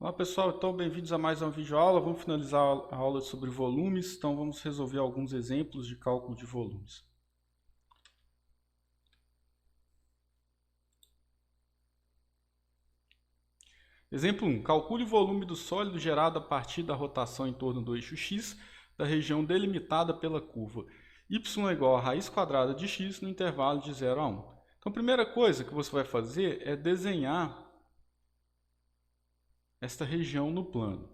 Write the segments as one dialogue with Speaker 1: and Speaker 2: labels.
Speaker 1: Olá pessoal, então bem-vindos a mais uma videoaula. Vamos finalizar a aula sobre volumes, então vamos resolver alguns exemplos de cálculo de volumes. Exemplo 1. Calcule o volume do sólido gerado a partir da rotação em torno do eixo x da região delimitada pela curva y é igual a raiz quadrada de x no intervalo de 0 a 1. Então a primeira coisa que você vai fazer é desenhar esta região no plano.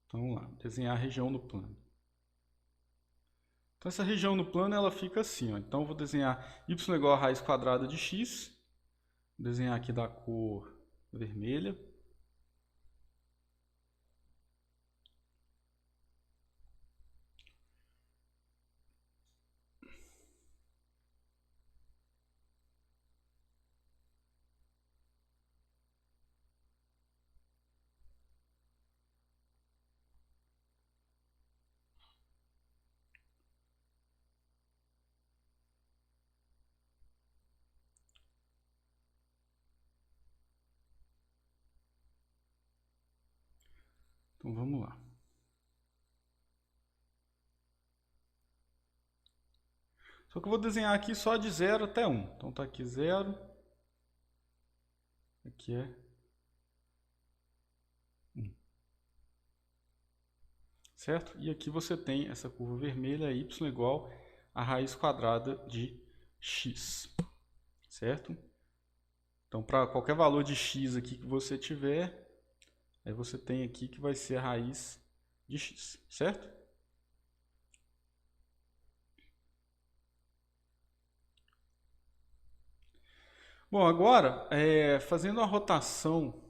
Speaker 1: Então vamos lá, desenhar a região no plano. Então essa região no plano ela fica assim, ó. Então eu vou desenhar y igual a raiz quadrada de x, vou desenhar aqui da cor vermelha. Então vamos lá. Só que eu vou desenhar aqui só de 0 até 1. Então tá aqui 0. Aqui é 1. Certo? E aqui você tem essa curva vermelha, y igual a raiz quadrada de x. Certo? Então para qualquer valor de x aqui que você tiver, aí você tem aqui que vai ser a raiz de x. Certo? Bom, agora, fazendo a rotação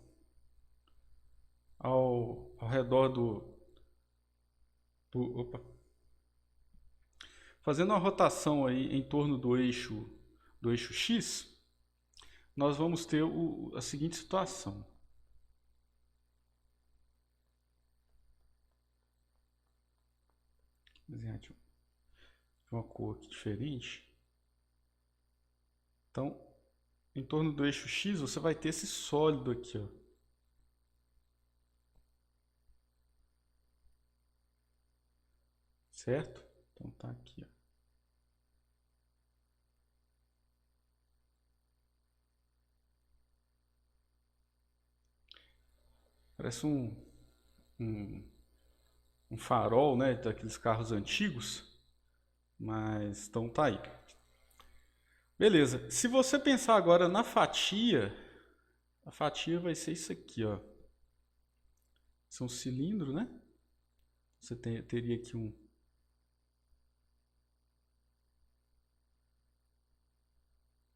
Speaker 1: ao redor opa. Fazendo uma rotação aí em torno do eixo x, nós vamos ter a seguinte situação. Vou desenhar de uma cor aqui diferente. Então, em torno do eixo x, você vai ter esse sólido aqui, ó. Certo? Então tá aqui, ó. Parece um farol, né, daqueles carros antigos, mas então tá aí. Beleza. Se você pensar agora na fatia, a fatia vai ser isso aqui, ó. Isso é um cilindro, né? Você teria aqui um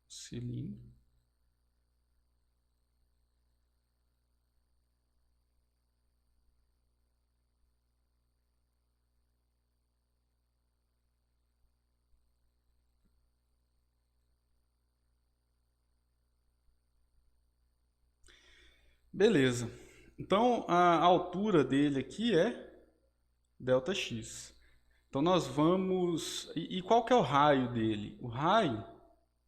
Speaker 1: cilindro. Beleza. Então, a altura dele aqui é ΔX. Então, nós vamos... E qual que é o raio dele? O raio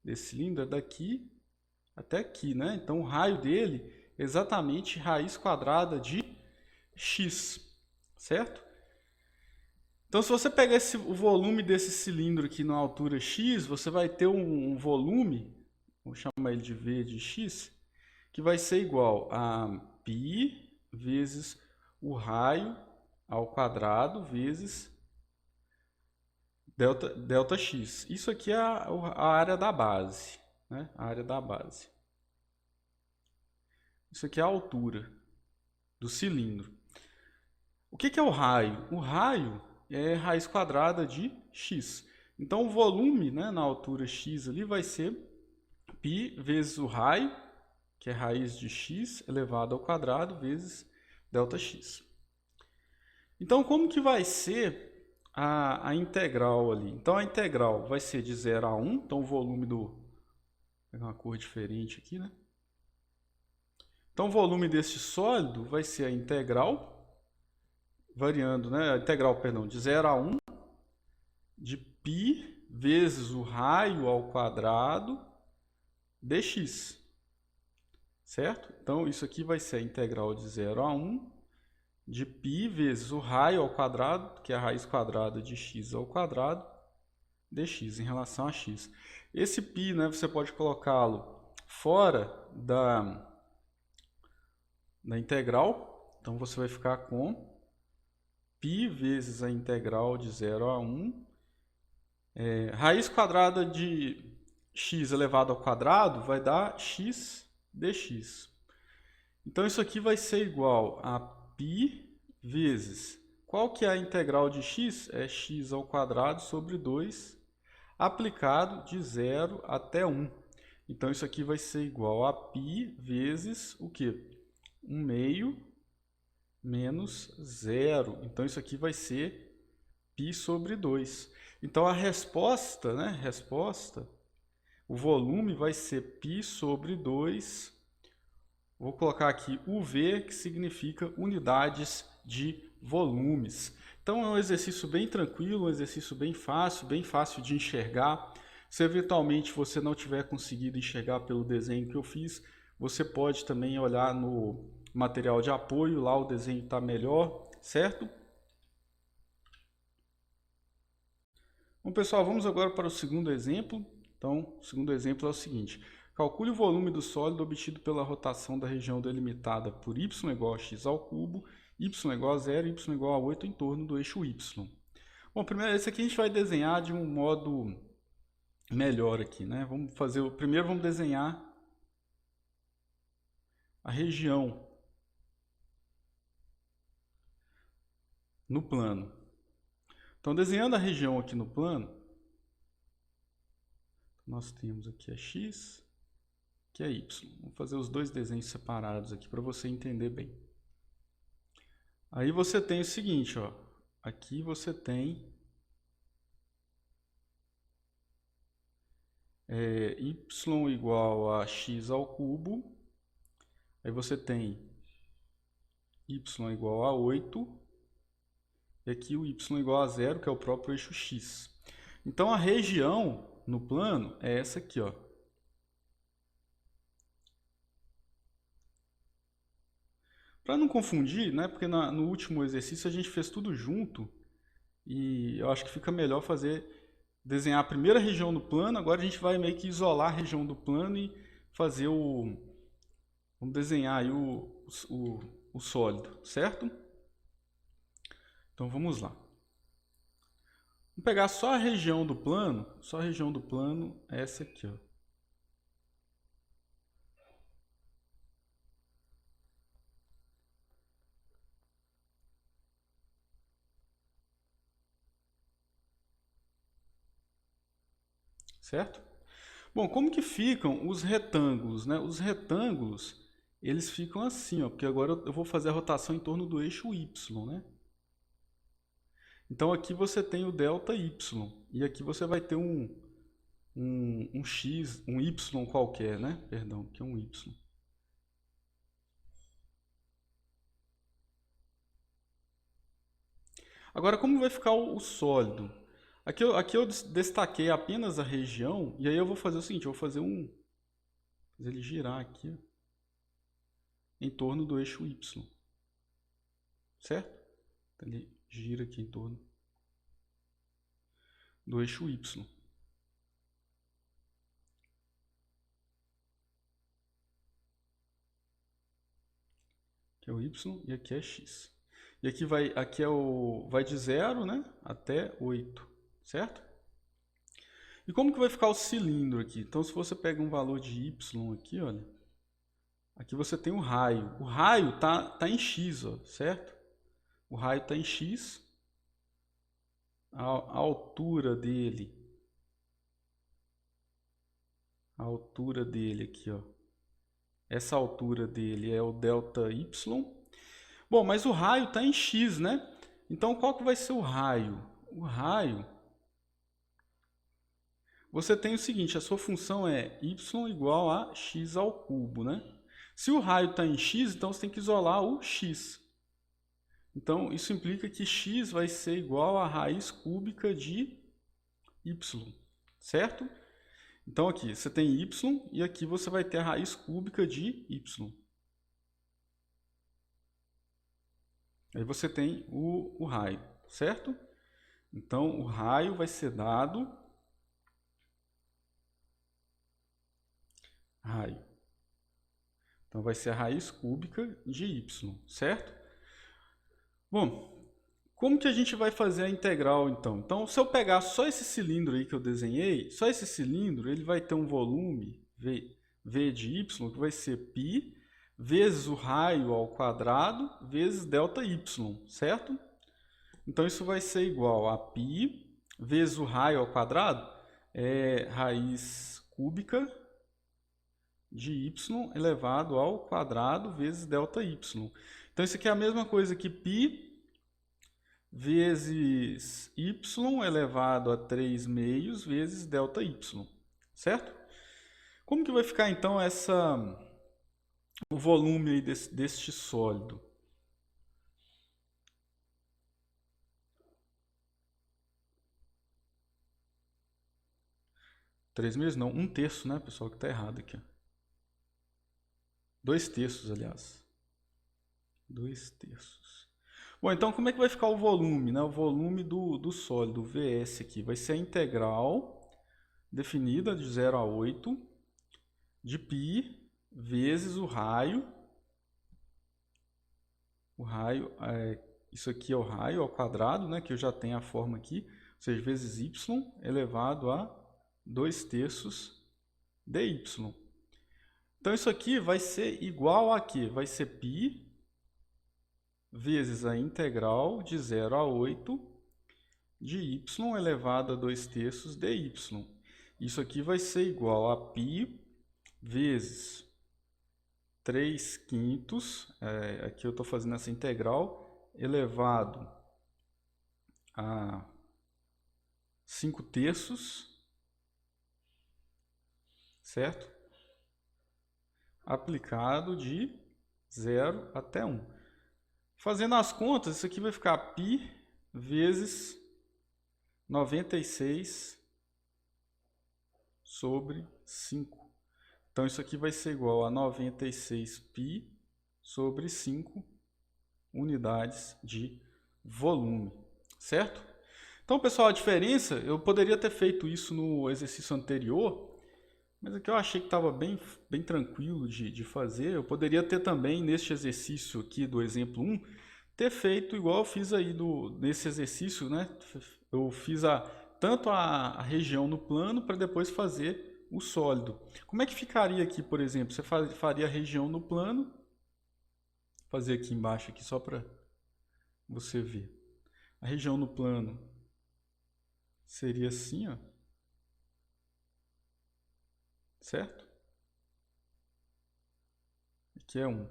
Speaker 1: desse cilindro é daqui até aqui, né? Então, o raio dele é exatamente raiz quadrada de x, certo? Então, se você pegar o volume desse cilindro aqui na altura x, você vai ter um volume, vou chamar ele de V de x, que vai ser igual a π vezes o raio ao quadrado vezes ΔX. Isso aqui é a área da base, né? A área da base. Isso aqui é a altura do cilindro. O que é o raio? O raio é raiz quadrada de x. Então o volume, né, na altura x ali vai ser π vezes o raio, que é raiz de x elevado ao quadrado vezes ΔX. Então como que vai ser a integral ali? Então a integral vai ser de 0 a 1, então o volume do... Vou pegar uma cor diferente aqui, né? Então o volume desse sólido vai ser a integral, variando, né? A integral, perdão, de 0 a 1 de π vezes o raio ao quadrado dx. certo? Então, isso aqui vai ser a integral de 0 a 1 de π vezes o raio ao quadrado, que é a raiz quadrada de x ao quadrado, dx em relação a x. Esse π, né, você pode colocá-lo fora da integral, então você vai ficar com π vezes a integral de 0 a 1, raiz quadrada de x elevado ao quadrado vai dar x dx. Então isso aqui vai ser igual a π vezes, qual que é a integral de x? É x ao quadrado sobre 2, aplicado de 0 até 1. Então isso aqui vai ser igual a π vezes o quê? 1 meio menos 0. Então isso aqui vai ser π sobre 2. Então a resposta, né? O volume vai ser π sobre 2. Vou colocar aqui UV, que significa unidades de volumes. Então é um exercício bem tranquilo, um exercício bem fácil de enxergar. Se eventualmente você não tiver conseguido enxergar pelo desenho que eu fiz, você pode também olhar no material de apoio, lá o desenho está melhor, certo? Bom, pessoal, vamos agora para o segundo exemplo. Então, o segundo exemplo é o seguinte: calcule o volume do sólido obtido pela rotação da região delimitada por y igual a x ao cubo, y igual a 0 e y igual a 8 em torno do eixo y. Bom, primeiro, esse aqui a gente vai desenhar de um modo melhor aqui, né? Primeiro vamos desenhar a região no plano. Então, desenhando a região aqui no plano, nós temos aqui a x, que é y. Vamos fazer os dois desenhos separados aqui para você entender bem. Aí você tem o seguinte, ó. Aqui você tem y igual a x ao cubo. Aí você tem y igual a 8. E aqui o y igual a 0, que é o próprio eixo x. Então a região no plano é essa aqui, ó. Para não confundir, né, porque no último exercício a gente fez tudo junto e eu acho que fica melhor desenhar a primeira região do plano. Agora a gente vai meio que isolar a região do plano e fazer vamos desenhar aí o sólido, certo? Então vamos lá. Vamos pegar só a região do plano, é essa aqui, ó. Certo? Bom, como que ficam os retângulos, né? Os retângulos, eles ficam assim, ó, porque agora eu vou fazer a rotação em torno do eixo y, né? Então aqui você tem o delta y, e aqui você vai ter um x, um y qualquer, né? Perdão, que é um y. Agora, como vai ficar o sólido? Aqui eu destaquei apenas a região, e aí eu vou fazer o seguinte, eu vou fazer fazer ele girar aqui, ó, em torno do eixo y, certo? Então, ele gira aqui em torno do eixo y. Aqui é o y e aqui é x. E aqui vai de 0, né, até 8, certo? E como que vai ficar o cilindro aqui? Então, se você pega um valor de y aqui, olha, aqui você tem o raio. O raio tá em x, ó, certo? O raio está em x. A altura dele aqui, ó. Essa altura dele é o delta y. Bom, mas o raio está em x, né? Então, qual que vai ser o raio? O raio, você tem o seguinte, a sua função é y igual a x ao cubo, né? Se o raio está em x, então você tem que isolar o x. Então, isso implica que x vai ser igual a raiz cúbica de y, certo? Então aqui você tem y e aqui você vai ter a raiz cúbica de y. Aí você tem o raio, certo? Então o raio vai ser dado raio. Então vai ser a raiz cúbica de y, certo? Bom, como que a gente vai fazer a integral então? Então, se eu pegar só esse cilindro aí que eu desenhei, só esse cilindro, ele vai ter um volume v de y, que vai ser π vezes o raio ao quadrado vezes ΔY, certo? Então, isso vai ser igual a π vezes o raio ao quadrado, é raiz cúbica de y elevado ao quadrado vezes ΔY. Então, isso aqui é a mesma coisa que π vezes y elevado a 3 meios vezes ΔY, certo? Como que vai ficar então o volume aí deste sólido? Três meios não, 1/3, né, pessoal, que está errado aqui. 2/3, aliás. 2/3. Bom, então como é que vai ficar o volume, né? O volume do sólido, o Vs aqui, vai ser a integral definida de 0 a 8 de π vezes o raio. O raio, isso aqui é o raio ao quadrado, né? Que eu já tenho a forma aqui, ou seja, vezes y elevado a 2/3 dy. Então isso aqui vai ser igual a quê? Vai ser π vezes a integral de 0 a 8 de y elevado a 2/3 dy. Isso aqui vai ser igual a π vezes 3/5, aqui eu estou fazendo essa integral, elevado a 5/3, certo? Aplicado de 0 até 1. Fazendo as contas, isso aqui vai ficar π vezes 96 sobre 5. Então, isso aqui vai ser igual a 96π sobre 5 unidades de volume, certo? Então, pessoal, a diferença, eu poderia ter feito isso no exercício anterior, mas aqui eu achei que estava bem tranquilo de fazer. Eu poderia ter também, neste exercício aqui do exemplo 1, ter feito igual eu fiz aí nesse exercício, né? Eu fiz tanto a região no plano para depois fazer o sólido. Como é que ficaria aqui, por exemplo? Você faria a região no plano, vou fazer aqui embaixo aqui só para você ver. A região no plano seria assim, ó. Certo? Aqui é 1.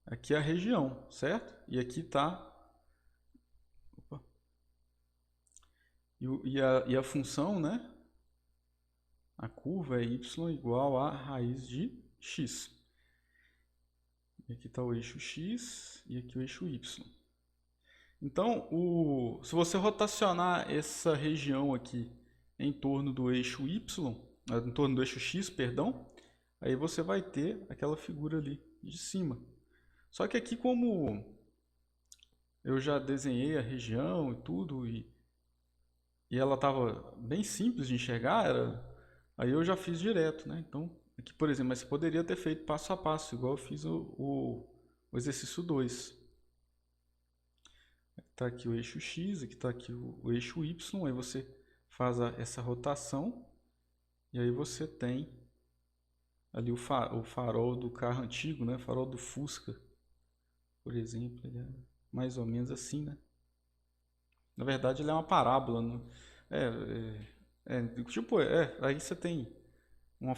Speaker 1: Aqui é a região, certo? E aqui está... E a função, né? A curva é y igual a raiz de x. E aqui está o eixo x e aqui o eixo y. Então, se você rotacionar essa região aqui em torno do eixo y, em torno do eixo x, perdão, aí você vai ter aquela figura ali de cima. Só que aqui, como eu já desenhei a região e tudo, e ela estava bem simples de enxergar, aí eu já fiz direto, né? Então, aqui, por exemplo, mas você poderia ter feito passo a passo, igual eu fiz o exercício 2. Está aqui o eixo x, aqui está aqui o eixo y, aí você faz essa rotação, e aí você tem ali o farol do carro antigo, né? Farol do Fusca, por exemplo, ele é mais ou menos assim, né? Na verdade, ele é uma parábola, né? Aí você tem uma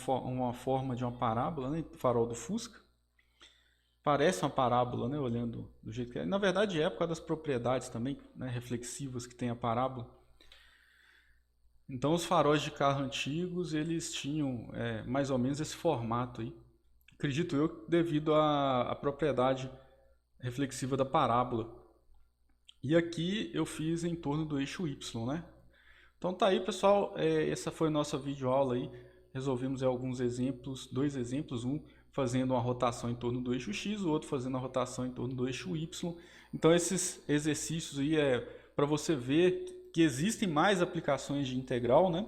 Speaker 1: forma de uma parábola, né? Farol do Fusca. Parece uma parábola, né? Olhando do jeito que é. Na verdade, é por causa das propriedades também, né? Reflexivas que tem a parábola. Então, os faróis de carro antigos, eles tinham mais ou menos esse formato aí. Acredito eu, devido à propriedade reflexiva da parábola. E aqui eu fiz em torno do eixo Y, né? Então tá aí, pessoal, essa foi a nossa videoaula aí. Resolvemos alguns exemplos, dois exemplos, um fazendo uma rotação em torno do eixo X, o outro fazendo a rotação em torno do eixo Y. Então esses exercícios aí é para você ver que existem mais aplicações de integral, né?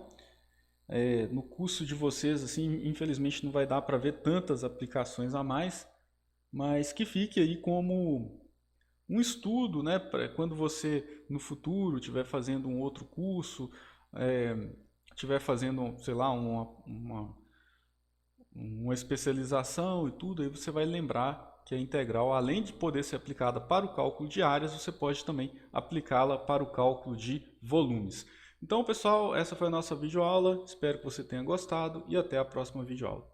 Speaker 1: No curso de vocês, assim, infelizmente não vai dar para ver tantas aplicações a mais, mas que fique aí como um estudo, né, para quando você no futuro estiver fazendo um outro curso, estiver fazendo, sei lá, uma especialização e tudo, aí você vai lembrar que a integral, além de poder ser aplicada para o cálculo de áreas, você pode também aplicá-la para o cálculo de volumes. Então, pessoal, essa foi a nossa videoaula. Espero que você tenha gostado e até a próxima videoaula.